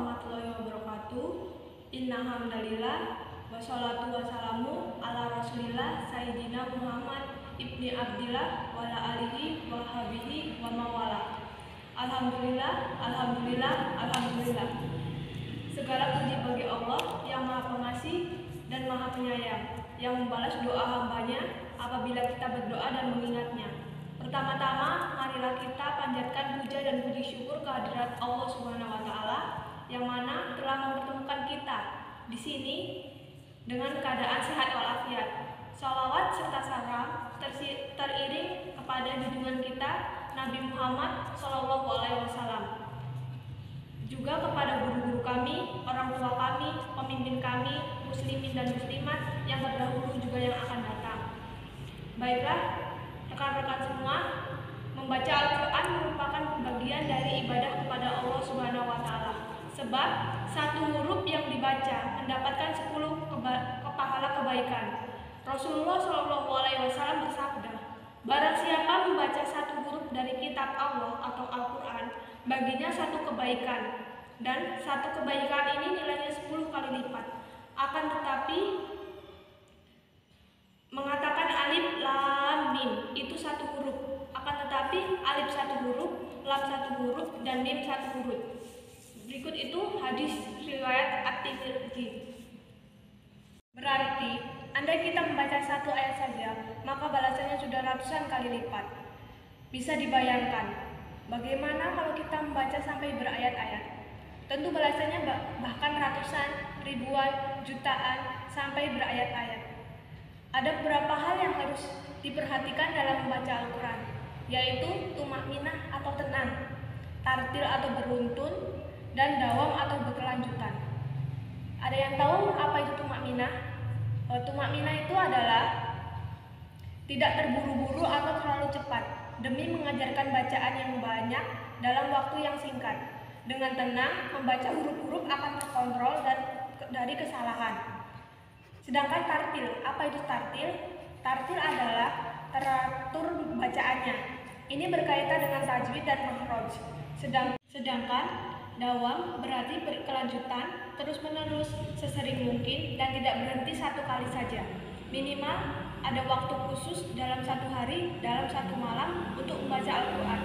warahmatullahi wabarakatuh. Inna hamdalillah wassalatu wassalamu ala rasulillah sayyidina Muhammad ibni Abdillah wa ala alihi wa habihi wa mawala. Alhamdulillah, alhamdulillah, alhamdulillah. Segala puji bagi Allah yang Maha Pengasih dan Maha Penyayang, yang membalas doa hambanya apabila kita berdoa dan mengingatnya. Pertama-tama, marilah kita panjatkan puja dan puji syukur kehadirat Allah Subhanahu wa Ta'ala yang mana telah mempertemukan kita di sini dengan keadaan sehat walafiat. Salawat serta salam teriring kepada junjungan kita Nabi Muhammad SAW, juga kepada guru-guru kami, orang tua kami, pemimpin kami, muslimin dan muslimat yang terdahulu juga yang akan datang. Baiklah, rekan-rekan semua, membaca Al-Quran merupakan bagian dari ibadah kepada Allah Subhanahu wa Ta'ala. Sebab satu huruf yang dibaca mendapatkan 10 pahala kebaikan. Rasulullah SAW bersabda, barang siapa membaca satu huruf dari kitab Allah atau Al-Quran, baginya satu kebaikan, dan satu kebaikan ini nilainya 10 kali lipat. Akan tetapi mengatakan alif lam mim itu satu huruf, akan tetapi alif satu huruf, lam satu huruf, dan mim satu huruf. Berikut itu hadis riwayat At-Tirmidzi. Berarti andai kita membaca satu ayat saja, maka balasannya sudah ratusan kali lipat. Bisa dibayangkan bagaimana kalau kita membaca sampai berayat-ayat. Tentu balasannya bahkan ratusan, ribuan, jutaan, sampai berayat-ayat. Ada beberapa hal yang harus diperhatikan dalam membaca Al-Quran, yaitu tumakninah atau tenang, tartil atau beruntun, dan dawam atau berkelanjutan. Ada yang tahu apa itu tumakninah? Tumakninah itu adalah tidak terburu-buru atau terlalu cepat demi mengajarkan bacaan yang banyak dalam waktu yang singkat. Dengan tenang, membaca huruf-huruf akan terkontrol dan dari kesalahan. Sedangkan tartil, apa itu tartil? Tartil adalah teratur bacaannya. Ini berkaitan dengan tajwid dan makhraj. Sedangkan dawam berarti berkelanjutan, terus-menerus, sesering mungkin, dan tidak berhenti satu kali saja. Minimal ada waktu khusus dalam satu hari, dalam satu malam untuk membaca Al-Quran.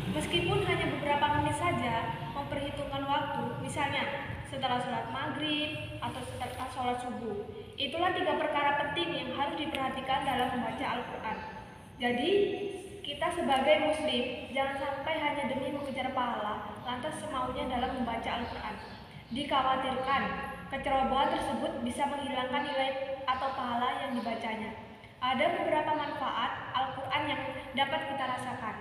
Meskipun hanya beberapa menit saja, memperhitungkan waktu, misalnya setelah sholat maghrib atau setelah sholat subuh. Itulah 3 perkara penting yang harus diperhatikan dalam membaca Al-Quran. Jadi, kita sebagai muslim jangan sampai hanya demi mengejar pahala lantas semaunya dalam membaca Al-Quran. Dikhawatirkan kecerobohan tersebut bisa menghilangkan nilai atau pahala yang dibacanya. Ada beberapa manfaat Al-Quran yang dapat kita rasakan.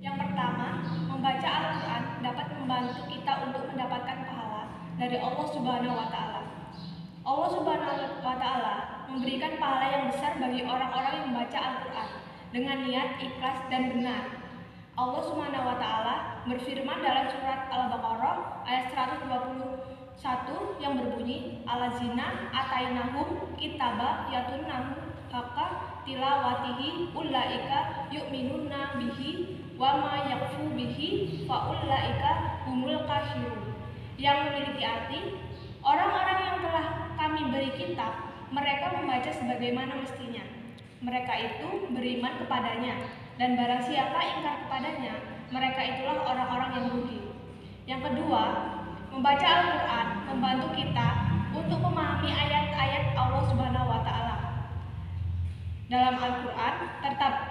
Yang pertama, membaca Al-Quran dapat membantu kita untuk mendapatkan pahala dari Allah Subhanahu wa Ta'ala. Allah Subhanahu wa Ta'ala memberikan pahala yang besar bagi orang-orang yang membaca Al-Quran dengan niat ikhlas dan benar. Allah Subhanahu wa Ta'ala berfirman dalam surat Al-Baqarah ayat 121 yang berbunyi, Allazina atainahum kitaba yatunnahu haqqa tilawatihi ulaika yu'minuna bihi wa ma yakfu bihi fa ulaika humul kafirun. Yang memiliki arti, orang-orang yang telah kami beri kitab, mereka membaca sebagaimana mestinya. Mereka itu beriman kepadanya, dan barang siapa ingkar kepadanya, mereka itulah orang-orang yang rugi. Yang kedua, membaca Al-Quran membantu kita untuk memahami ayat-ayat Allah Subhanahu wa Ta'ala. Dalam Al-Quran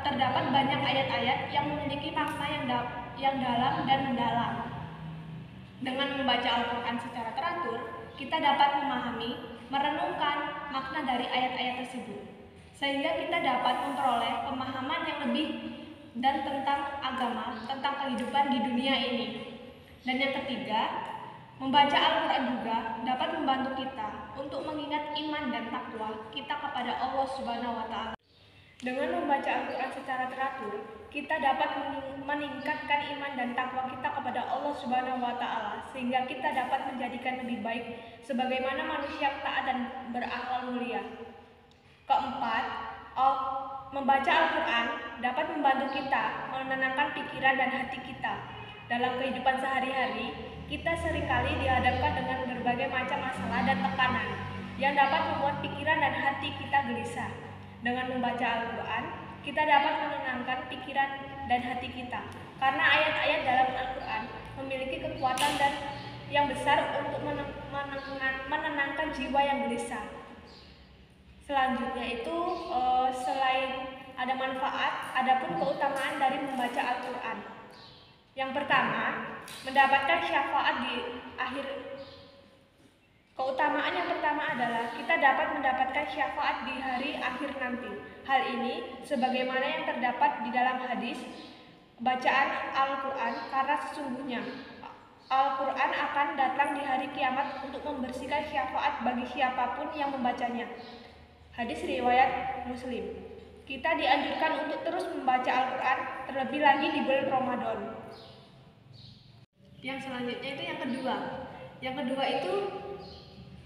terdapat banyak ayat-ayat yang memiliki makna yang dalam dan mendalam. Dengan membaca Al-Quran secara teratur, kita dapat memahami, merenungkan makna dari ayat-ayat tersebut, sehingga kita dapat memperoleh pemahaman yang lebih dan tentang agama, tentang kehidupan di dunia ini. Dan yang ketiga, membaca Al-Quran juga dapat membantu kita untuk mengingat iman dan takwa kita kepada Allah Subhanahu wa Ta'ala. Dengan membaca Al-Quran secara teratur, kita dapat meningkatkan iman dan takwa kita kepada Allah Subhanahu wa Ta'ala, sehingga kita dapat menjadikan lebih baik sebagaimana manusia yang taat dan berakhlak mulia. Keempat, membaca Al-Quran dapat membantu kita menenangkan pikiran dan hati kita. Dalam kehidupan sehari-hari, kita seringkali dihadapkan dengan berbagai macam masalah dan tekanan yang dapat membuat pikiran dan hati kita gelisah. Dengan membaca Al-Quran, kita dapat menenangkan pikiran dan hati kita, karena ayat-ayat dalam Al-Quran memiliki kekuatan dan yang besar untuk menenangkan jiwa yang gelisah. Selanjutnya itu selain ada manfaat, ada pun keutamaan dari membaca Al-Quran. Yang pertama, mendapatkan syafaat di akhir. Keutamaan yang pertama adalah kita dapat mendapatkan syafaat di hari akhir nanti. Hal ini sebagaimana yang terdapat di dalam hadis bacaan Al-Quran, karena sesungguhnya Al-Quran akan datang di hari kiamat untuk membersihkan syafaat bagi siapapun yang membacanya. Hadis riwayat Muslim. Kita dianjurkan untuk terus membaca Al-Quran, terlebih lagi di bulan Ramadan. Yang selanjutnya itu yang kedua. Yang kedua itu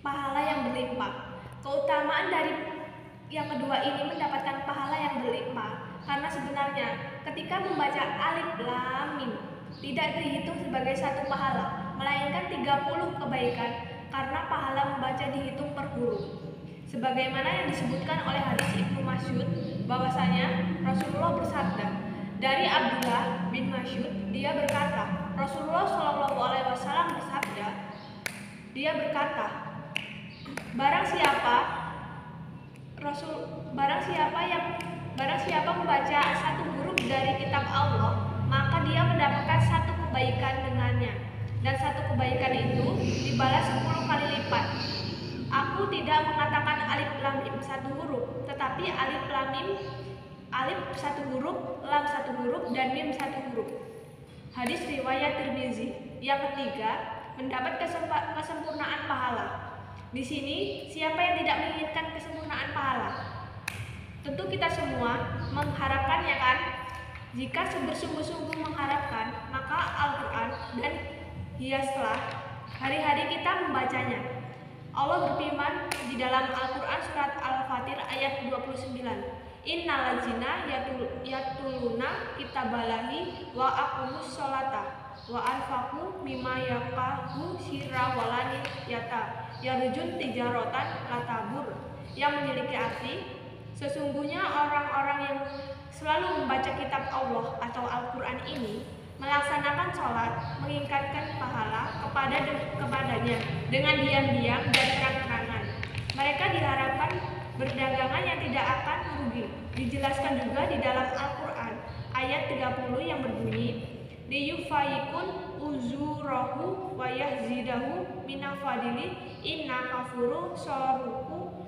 pahala yang berlimpah. Keutamaan dari yang kedua ini mendapatkan pahala yang berlimpah, karena sebenarnya ketika membaca Alif Lam Mim tidak dihitung sebagai satu pahala, melainkan 30 kebaikan, karena pahala membaca dihitung per huruf. Sebagaimana yang disebutkan oleh hadis Ibnu Mas'ud, bahwasanya Rasulullah bersabda, dari Abdullah bin Mas'ud, dia berkata, Rasulullah Shallallahu Alaihi Wasallam bersabda, dia berkata, barang siapa membaca satu huruf dari kitab Allah, maka dia mendapatkan satu kebaikan dengannya, dan satu kebaikan itu dibalas 10 kali lipat. Aku tidak mengatakan alif lam mim satu huruf, tetapi alif lam mim, alif satu huruf, lam satu huruf, dan mim satu huruf. Hadis riwayat Tirmizi. Yang ketiga, mendapat kesempurnaan pahala. Di sini, siapa yang tidak menginginkan kesempurnaan pahala? Tentu kita semua mengharapkannya, kan? Jika bersungguh-sungguh mengharapkan, maka Al-Quran dan hiaslah hari-hari kita membacanya. Allah berfirman di dalam Al-Quran surat Al-Fatir ayat 29, Innal ladzina yatuluna kitabalahi wa aqamus sholata wa anfaqu mimma yaqahu sirra walani yarjun tijaratan latabur, yang memiliki arti sesungguhnya orang-orang yang selalu membaca kitab Allah atau Al-Quran ini melaksanakan sholat, mengingatkan pahala kepadanya dengan diam-diam dan terang-terangan. Mereka diharapkan berdagangan yang tidak akan rugi. Dijelaskan juga di dalam Al-Quran ayat 30 yang berbunyi, liyufaikun uzurahu wa yahzidahu minafadili inna kafuru soruku,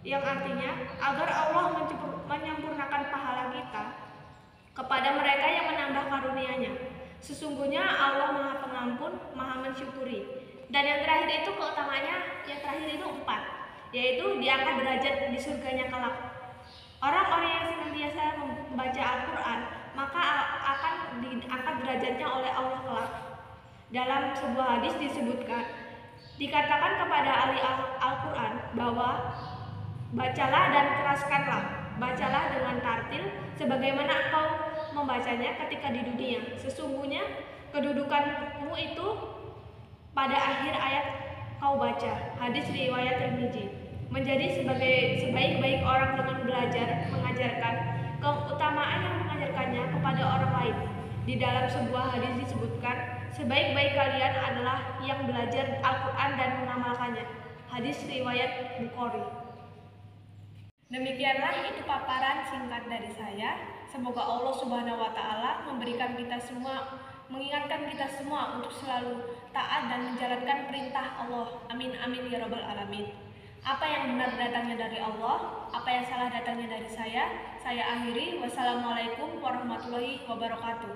yang artinya agar Allah menyempurnakan pahala kita kepada mereka yang menambah karunia-Nya. Sesungguhnya Allah Maha Pengampun, Maha Mensyukuri. Dan yang terakhir itu keutamaannya, yang terakhir itu 4, yaitu diangkat derajat di surganya kelak. Orang-orang yang senantiasa membaca Al-Quran, maka akan diangkat derajatnya oleh Allah kelak. Dalam sebuah hadis disebutkan, dikatakan kepada ahli Al-Quran bahwa bacalah dan keraskanlah, bacalah dengan tartil sebagaimana engkau membacanya ketika di dunia. Sesungguhnya kedudukanmu itu pada akhir ayat kau baca. Hadis riwayat Tirmizi. Menjadi sebaik-baik orang dengan belajar, mengajarkan keutamaan yang mengajarkannya kepada orang lain. Di dalam sebuah hadis disebutkan, sebaik-baik kalian adalah yang belajar Al-Quran dan mengamalkannya. Hadis riwayat Bukhari. Demikianlah itu paparan singkat dari saya. Semoga Allah Subhanahu wa Ta'ala memberikan kita semua, mengingatkan kita semua untuk selalu taat dan menjalankan perintah Allah. Amin amin ya rabbal alamin. Apa yang benar datangnya dari Allah, apa yang salah datangnya dari saya akhiri. Wassalamualaikum warahmatullahi wabarakatuh.